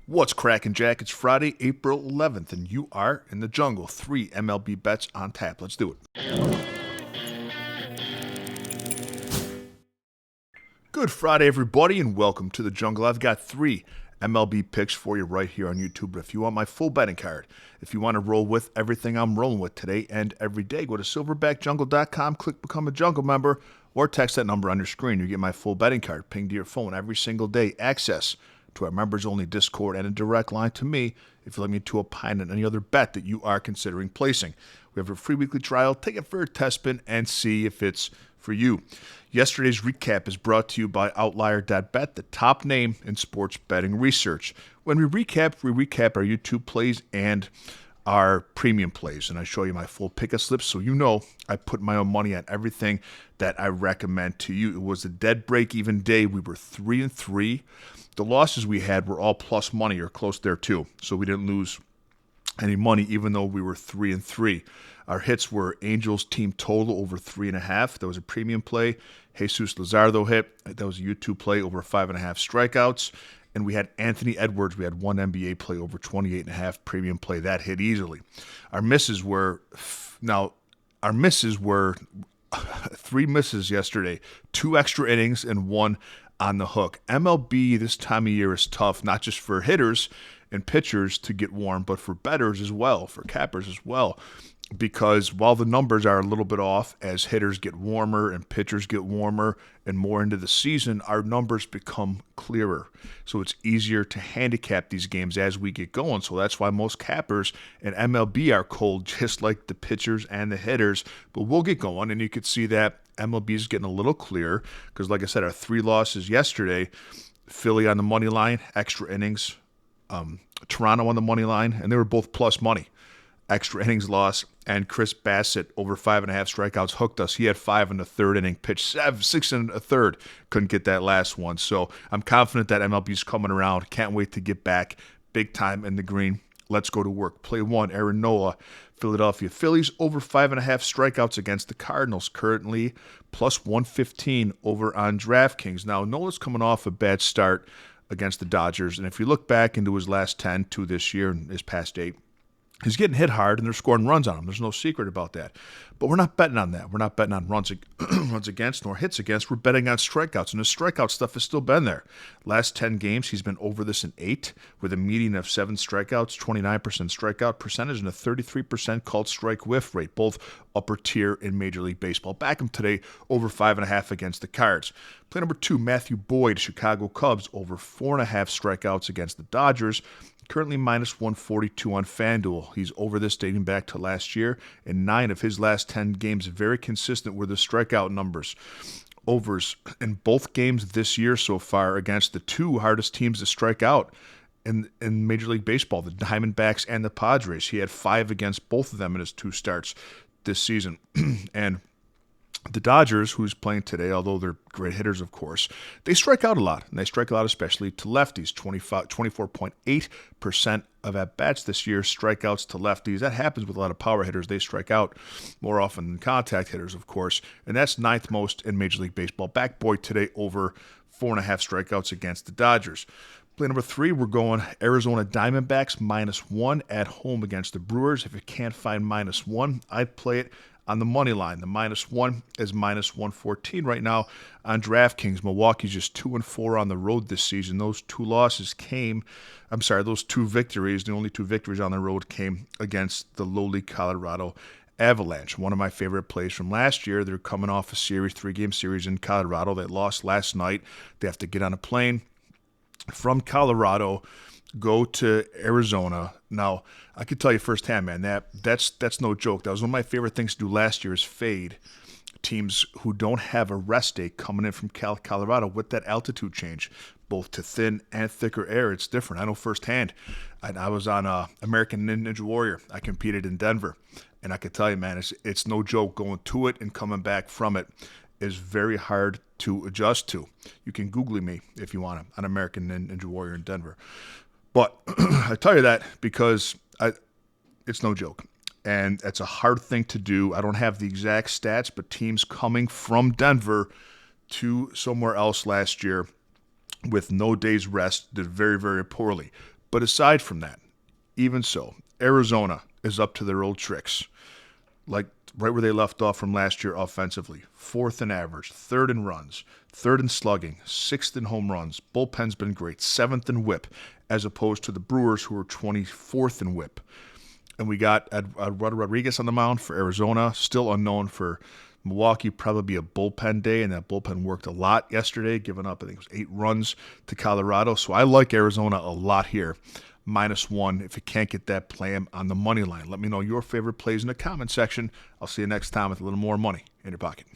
What's cracking, Jack? It's Friday, April 11th, and you are in the jungle. 3 MLB bets on tap. Let's do it. Good Friday, everybody, and welcome to the jungle. I've got 3 MLB picks for you right here on YouTube. But if you want my full betting card, if you want to roll with everything I'm rolling with today and every day, go to silverbackjungle.com, click Become a Jungle Member, or text that number on your screen. You get my full betting card pinged to your phone every single day. Access to our members-only Discord and a direct line to me if you'd like me to opine on any other bet that you are considering placing. We have a free weekly trial. Take it for a test spin and see if it's for you. Yesterday's recap is brought to you by Outlier.bet, the top name in sports betting research. When we recap our YouTube plays and our premium plays, and I show you my full pick-a slips so you know I put my own money on everything that I recommend to you. It was a dead break-even day. We were 3-3. The losses we had were all plus money or close there too, so we didn't lose any money even though we were 3-3. Our hits were Angels team total over 3.5. That was a premium play. Jesus Luzardo hit. That was a YouTube play over 5.5 strikeouts. And we had Anthony Edwards. We had one NBA play over 28.5 premium play. That hit easily. Our misses were 3 misses yesterday, 2 extra innings and 1 on the hook. MLB this time of year is tough, not just for hitters and pitchers to get warm, but for bettors as well, for cappers as well. Because while the numbers are a little bit off as hitters get warmer and pitchers get warmer and more into the season, our numbers become clearer. So it's easier to handicap these games as we get going. So that's why most cappers in MLB are cold, just like the pitchers and the hitters. But we'll get going, and you could see that MLB is getting a little clearer because, like I said, our 3 losses yesterday, Philly on the money line, extra innings, Toronto on the money line, and they were both plus money. Extra innings loss, and Chris Bassett over 5.5 strikeouts hooked us. He had 5 in the third inning, pitched 6 in the third, couldn't get that last one. So I'm confident that MLB's coming around. Can't wait to get back big time in the green. Let's go to work. Play 1, Aaron Nola, Philadelphia Phillies over 5.5 strikeouts against the Cardinals, currently plus 115 over on DraftKings. Now, Nola's coming off a bad start against the Dodgers, and if you look back into his last 10 to this year and his past 8, he's getting hit hard, and they're scoring runs on him. There's no secret about that. But we're not betting on that. We're not betting on runs against nor hits against. We're betting on strikeouts, and the strikeout stuff has still been there. Last 10 games, he's been over this in 8 with a median of 7 strikeouts, 29% strikeout percentage, and a 33% called strike whiff rate, both upper tier in Major League Baseball. Back him today, over 5.5 against the Cards. Play number 2, Matthew Boyd, Chicago Cubs, over 4.5 strikeouts against the Dodgers. Currently minus 142 on FanDuel. He's over this dating back to last year. In 9 of his last 10 games, very consistent with the strikeout numbers. Overs in both games this year so far against the 2 hardest teams to strike out in Major League Baseball, the Diamondbacks and the Padres. He had 5 against both of them in his 2 starts this season. And the Dodgers, who's playing today, although they're great hitters, of course, they strike out a lot, and they strike out especially to lefties. 24.8% of at-bats this year, strikeouts to lefties. That happens with a lot of power hitters. They strike out more often than contact hitters, of course, and that's 9th most in Major League Baseball. Back Boyd today over 4.5 strikeouts against the Dodgers. Play number 3, we're going Arizona Diamondbacks -1 at home against the Brewers. If you can't find -1, I'd play it on the money line. The -1 is minus 114 right now on DraftKings. Milwaukee's just 2-4 on the road this season. Those 2 victories, the only 2 victories on the road came against the lowly Colorado Avalanche. One of my favorite plays from last year. They're coming off a 3-game series in Colorado. They lost last night. They have to get on a plane from Colorado, go to Arizona. Now, I could tell you firsthand, man, that's no joke. That was one of my favorite things to do last year is fade teams who don't have a rest day coming in from Colorado with that altitude change, both to thin and thicker air. It's different. I know firsthand. I was on American Ninja Warrior. I competed in Denver, and I could tell you, man, it's no joke. Going to it and coming back from it is very hard to adjust to. You can Google me if you want on American Ninja Warrior in Denver. But I tell you that because it's no joke. And it's a hard thing to do. I don't have the exact stats, but teams coming from Denver to somewhere else last year with no day's rest did very, very poorly. But aside from that, even so, Arizona is up to their old tricks. Like right where they left off from last year offensively. 4th in average, 3rd in runs, 3rd in slugging, 6th in home runs. Bullpen's been great. 7th in whip, as opposed to the Brewers, who are 24th in whip. And we got Eduardo Rodriguez on the mound for Arizona, still unknown for Milwaukee. Probably a bullpen day, and that bullpen worked a lot yesterday, giving up, I think it was 8 runs to Colorado. So I like Arizona a lot here. -1. If you can't get that, play them on the money line. Let me know your favorite plays in the comment section. I'll see you next time with a little more money in your pocket.